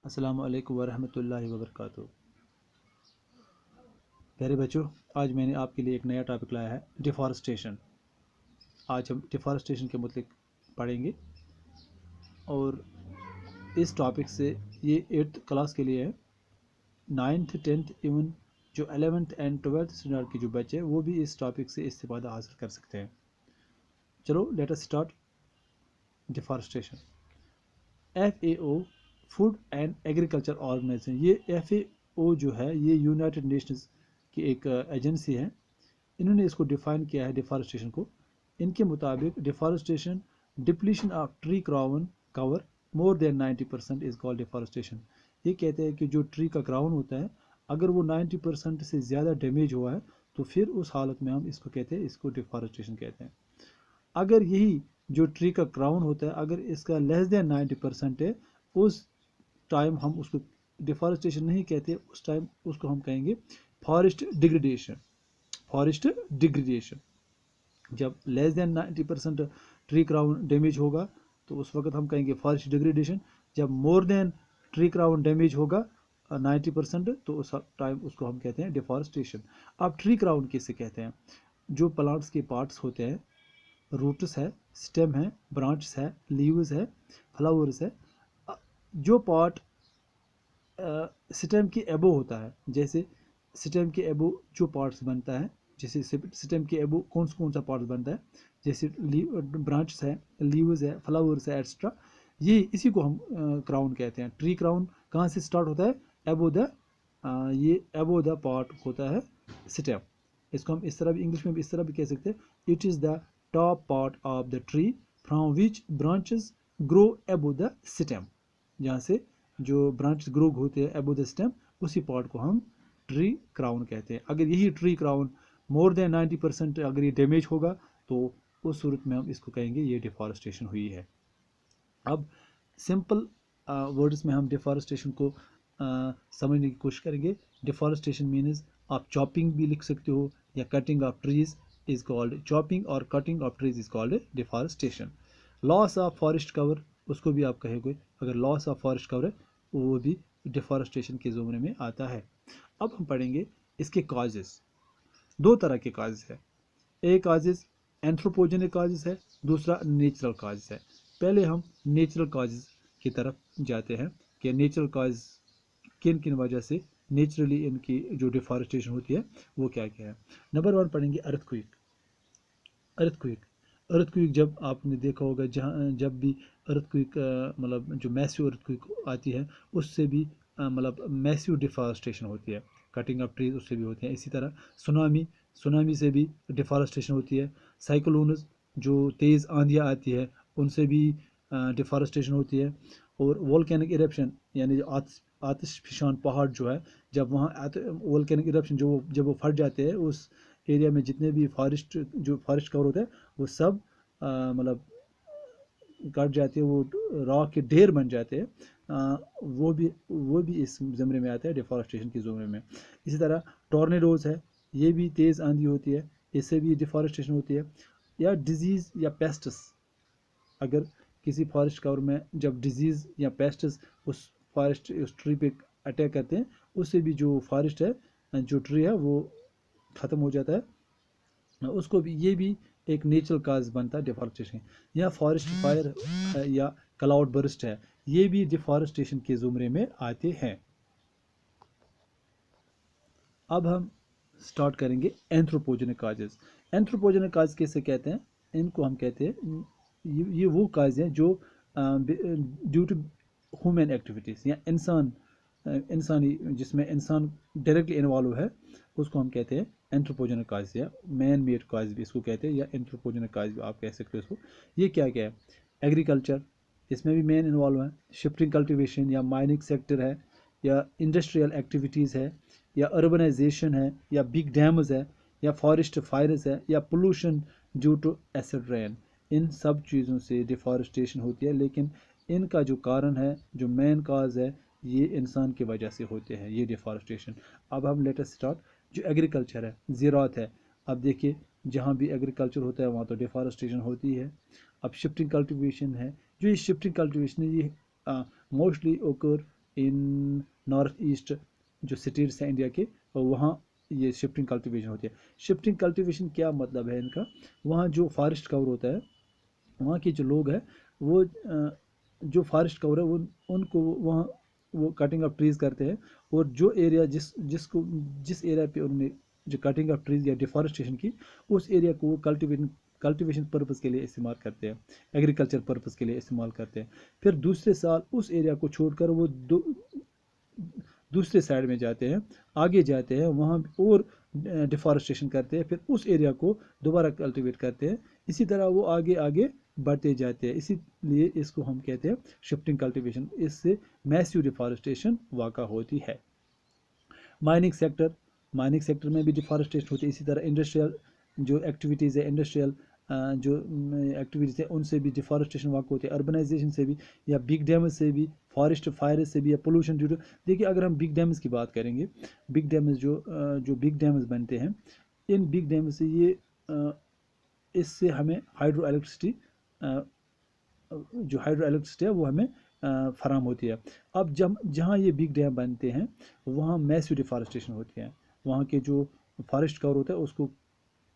अस्सलामु अलैकुम वरहमतुल्लाहि वबरकातुहू। प्यारे बच्चों, आज मैंने आपके लिए एक नया टॉपिक लाया है, डिफॉरेस्टेशन। आज हम डिफॉरेस्टेशन के मुतालिक पढ़ेंगे और इस टॉपिक से ये 8th क्लास के लिए है। 9th 10th इवन जो 11th एंड 12th स्टैंडर्ड के जो बच्चे हैं वो भी इस टॉपिक से इस्तेफादा हासिल कर सकते हैं। चलो let us start. Deforestation, FAO food and agriculture organization, ये FAO जो है ये यूनाइटेड नेशंस की एक एजेंसी है। इन्होंने इसको डिफ़ाइन किया है डिफॉरेस्टेशन को। इनके मुताबिक deforestation depletion of tree crown cover more than 90% is called deforestation. ये कहते हैं कि जो ट्री का क्राउन होता है अगर वो 90% से ज़्यादा डैमेज हुआ है तो फिर उस हालत में हम इसको कहते हैं, इसको डिफॉरेस्टेशन कहते हैं। अगर यही जो ट्री का क्राउन होता है अगर इसका लेस देन 90% है उस टाइम हम उसको डिफॉरेस्टेशन नहीं कहते, उस टाइम उसको हम कहेंगे फॉरेस्ट डिग्रेडेशन। फॉरेस्ट डिग्रेडेशन जब less than 90% tree crown damage होगा तो उस वक्त हम कहेंगे फॉरेस्ट डिग्रेडेशन। जब more than tree crown damage होगा 90% तो उस टाइम उसको हम कहते हैं डिफॉरेस्टेशन। अब ट्री क्राउन किसे कहते हैं? जो प्लांट्स के पार्ट्स होते हैं, रूट्स है, स्टेम है, ब्रांचेस है, लीव्स है, फ्लावर्स है, जो पार्ट स्टेम के एबो होता है, जैसे स्टेम के एबो जो पार्ट्स बनता है, जैसे स्टेम के एबो कौन सा पार्ट्स बनता है, जैसे ब्रांचेस है, लीव्स है, फ्लावर्स है, एक्स्ट्रा, ये इसी को हम क्राउन कहते हैं। ट्री क्राउन कहाँ से स्टार्ट होता है? एबो द ये एबो द पार्ट होता है स्टेम। इसको हम इस तरह भी इंग्लिश में भी इस तरह भी कह सकते हैं, it is the top part of the tree from which branches grow एबो द स्टेम। जहाँ से जो ब्रांच ग्रो होते हैं एबो द स्टेम, उसी पार्ट को हम ट्री क्राउन कहते हैं। अगर यही ट्री क्राउन मोर देन 90% अगर ये डैमेज होगा तो उस सूरत में हम इसको कहेंगे ये डिफॉरेस्टेशन हुई है। अब सिंपल वर्ड्स में हम डिफॉरेस्टेशन को समझने की कोशिश करेंगे। डिफॉरेस्टेशन मीन्स आप चॉपिंग भी लिख सकते हो या cutting of trees is called chopping, और cutting of trees is called deforestation. Loss of forest cover, उसको भी आप कहेंगे, अगर लॉस ऑफ फॉरेस्ट कवर है वो भी डिफॉरेस्टेशन के ज़ुमरे में आता है। अब हम पढ़ेंगे इसके काजेस। दो तरह के काजेस है, एक काजेस एंथ्रोपोजेनिक काजेस है, दूसरा नेचुरल काजेस है। पहले हम नेचुरल काजेस की तरफ जाते हैं कि नेचुरल काज किन किन वजह से नेचुरली इनकी जो डिफॉरेस्टेशन होती है वो क्या क्या है। नंबर 1 पढ़ेंगे अर्थक्वेक। अर्थक्वेक, अर्थक्वेक जब आपने देखा होगा, जहाँ जब भी अर्थक्वेक मतलब जो मैसिव अर्थक्वेक आती है उससे भी मतलब मैसिव डिफॉरेस्टेशन होती है। कटिंग ऑफ ट्रीज उससे भी होती है। इसी तरह सुनामी, सुनामी से भी डिफॉरेस्टेशन होती है। साइक्लोन्स, जो तेज़ आंधियाँ आती है उनसे भी डिफॉरेस्टेशन होती है। और वोल्केनिक इरप्शन यानी जो आतिशफशान पहाड़ जो है, जब वहाँ वोल्केनिक इरप्शन जो जब वो फट जाते हैं उस एरिया में जितने भी फॉरेस्ट जो फॉरेस्ट कवर होता है वो सब मतलब कट जाते हैं, वो रॉक के ढेर बन जाते हैं। वो भी इस ज़मरे में आता है, डिफॉरेस्टेशन के ज़मरे में। इसी तरह टॉर्नेडोज है, ये भी तेज़ आंधी होती है, इससे भी डिफॉरेस्टेशन होती है। या डिजीज़ या पेस्ट्स, अगर किसी फॉरेस्ट कवर में जब डिजीज़ या पेस्ट्स उस फॉरेस्ट उस ट्री पे अटैक करते हैं उससे भी जो फॉरेस्ट है जो ट्री है वो ख़त्म हो जाता है। उसको भी ये भी एक नेचुरल काज बनता है डिफॉरेस्टेशन। या फॉरेस्ट फायर है या क्लाउड बर्स्ट है, ये भी डिफॉरेस्टेशन के ज़ुमरे में आते हैं। अब हम स्टार्ट करेंगे एंथ्रोपोजेनिक काजेस। एंथ्रोपोजेनिक काज किसे कहते हैं? इनको हम कहते हैं ये वो काज हैं जो ड्यू टू ह्यूमन एक्टिविटीज़ या इंसानी जिसमें इंसान डायरेक्टली इन्वॉल्व है उसको हम कहते हैं एंथ्रोपोजेनिक काज या मैन मेड काज भी इसको कहते हैं, या एंथ्रोपोजेनिक काज भी आप कह सकते हो इसको। ये क्या क्या है? एग्रीकल्चर, इसमें भी मैन इन्वॉल्व है। शिफ्टिंग कल्टिवेशन या माइनिंग सेक्टर है, या इंडस्ट्रियल एक्टिविटीज़ है, या अर्बनाइजेशन है, या बिग डैम्स है, या फॉरेस्ट फायर्स है, या pollution due to acid rain. इन सब चीज़ों से डिफॉरेस्टेशन होती है, लेकिन इनका जो कारण है, जो मेन काज है, ये इंसान की वजह से होते हैं ये डिफॉरेस्टेशन। अब हम लेटेस्ट स्टार्ट जो एग्रीकल्चर है, ज़राअत है। अब देखिए जहाँ भी एग्रीकल्चर होता है वहाँ तो डिफॉरेस्टेशन होती है। अब शिफ्टिंग कल्टिवेशन है, जो ये शिफ्टिंग कल्टिवेशन है ये मोस्टली ओकर इन नॉर्थ ईस्ट जो स्टेट्स हैं इंडिया के, वहाँ ये शिफ्टिंग कल्टीवेशन होती है। शिफ्टिंग कल्टीवेशन क्या मतलब है इनका, वहाँ जो फॉरेस्ट कवर होता है, वहाँ के जो लोग हैं वो जो फॉरेस्ट कवर है वो उनको वहाँ वो कटिंग ऑफ ट्रीज़ करते हैं, और जो एरिया जिस एरिया पे उन्होंने जो कटिंग ऑफ ट्रीज़ या डिफॉरेस्टेशन की, उस एरिया को वो कल्टीवेशन पर्पज़ के लिए इस्तेमाल करते हैं, एग्रीकल्चर पर्पज़ के लिए इस्तेमाल करते हैं। फिर दूसरे साल उस एरिया को छोड़कर वो दूसरे साइड में जाते हैं, आगे जाते हैं, वहाँ और डिफॉरेस्टेशन करते हैं, फिर उस एरिया को दोबारा कल्टीवेट करते हैं। इसी तरह वो आगे आगे बढ़ते जाते हैं, इसीलिए इसको हम कहते हैं शिफ्टिंग कल्टीवेशन। इससे मैसिव डिफॉरेस्टेशन वाक़ा होती है। माइनिंग सेक्टर में भी डिफॉरेस्टेशन होती है। इसी तरह इंडस्ट्रियल जो एक्टिविटीज़ है, इंडस्ट्रियल जो एक्टिविटीज़ है, उनसे भी डिफॉरेस्टेशन वाक़ होती है। अर्बनाइजेशन से भी, या बिग डैमेज से भी, फॉरेस्ट फायर से भी, या पोल्यूशन ड्यू टू, देखिए अगर हम बिग डैमेज की बात करेंगे, बिग डैमेज जो बिग डैमेज बनते हैं, इन बिग डैमेज से इससे हमें हाइड्रो इलेक्ट्रिसिटी है वो हमें फराम होती है। अब जब जहाँ ये बिग डैम बनते हैं वहाँ मैसिव डिफॉरेस्टेशन होती है, वहाँ के जो फॉरेस्ट कवर होता है उसको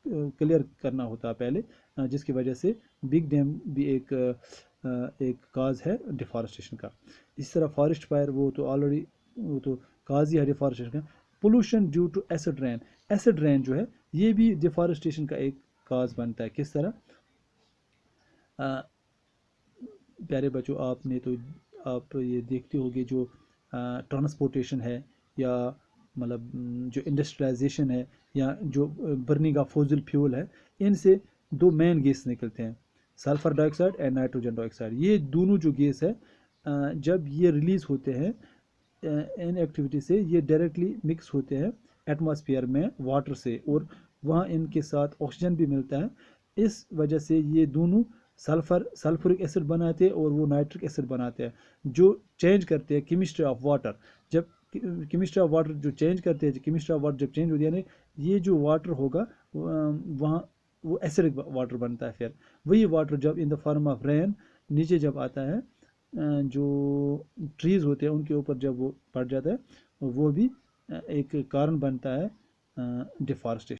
क्लियर करना होता है पहले, जिसकी वजह से बिग डैम भी एक काज है डिफॉरेस्टेशन का। इस तरह फॉरेस्ट फायर वो तो काज ही है डिफॉरेस्टेशन का। Pollution due to acid rain जो है ये भी डिफॉरेस्टेशन का एक काज बनता है। किस तरह, प्यारे बच्चों, आप ये देखते होंगे जो ट्रांसपोर्टेशन है, या मतलब जो इंडस्ट्रियलाइजेशन है, या जो बर्निंग ऑफ फॉसिल फ्यूल है, इनसे दो मेन गैस निकलते हैं, sulphur dioxide and nitrogen dioxide. ये दोनों जो गैस है जब ये रिलीज़ होते हैं इन एक्टिविटी से, ये डायरेक्टली मिक्स होते हैं एटमॉस्फेयर में वाटर से, और वहाँ इनके साथ ऑक्सीजन भी मिलता है। इस वजह से ये दोनों सल्फ्यूरिक एसिड बनाते हैं और वो नाइट्रिक एसिड बनाते हैं, जो चेंज करते हैं केमिस्ट्री ऑफ वाटर। जब केमिस्ट्री ऑफ वाटर जो चेंज करते हैं, केमिस्ट्री ऑफ वाटर जब चेंज होती है, यानी ये जो वाटर होगा वहाँ वो एसिडिक वाटर बनता है। फिर वही वाटर जब in the form of rain नीचे जब आता है, जो ट्रीज़ होते हैं उनके ऊपर जब वो पड़ जाता है, वो भी एक कारण बनता है डिफॉरेस्टेशन।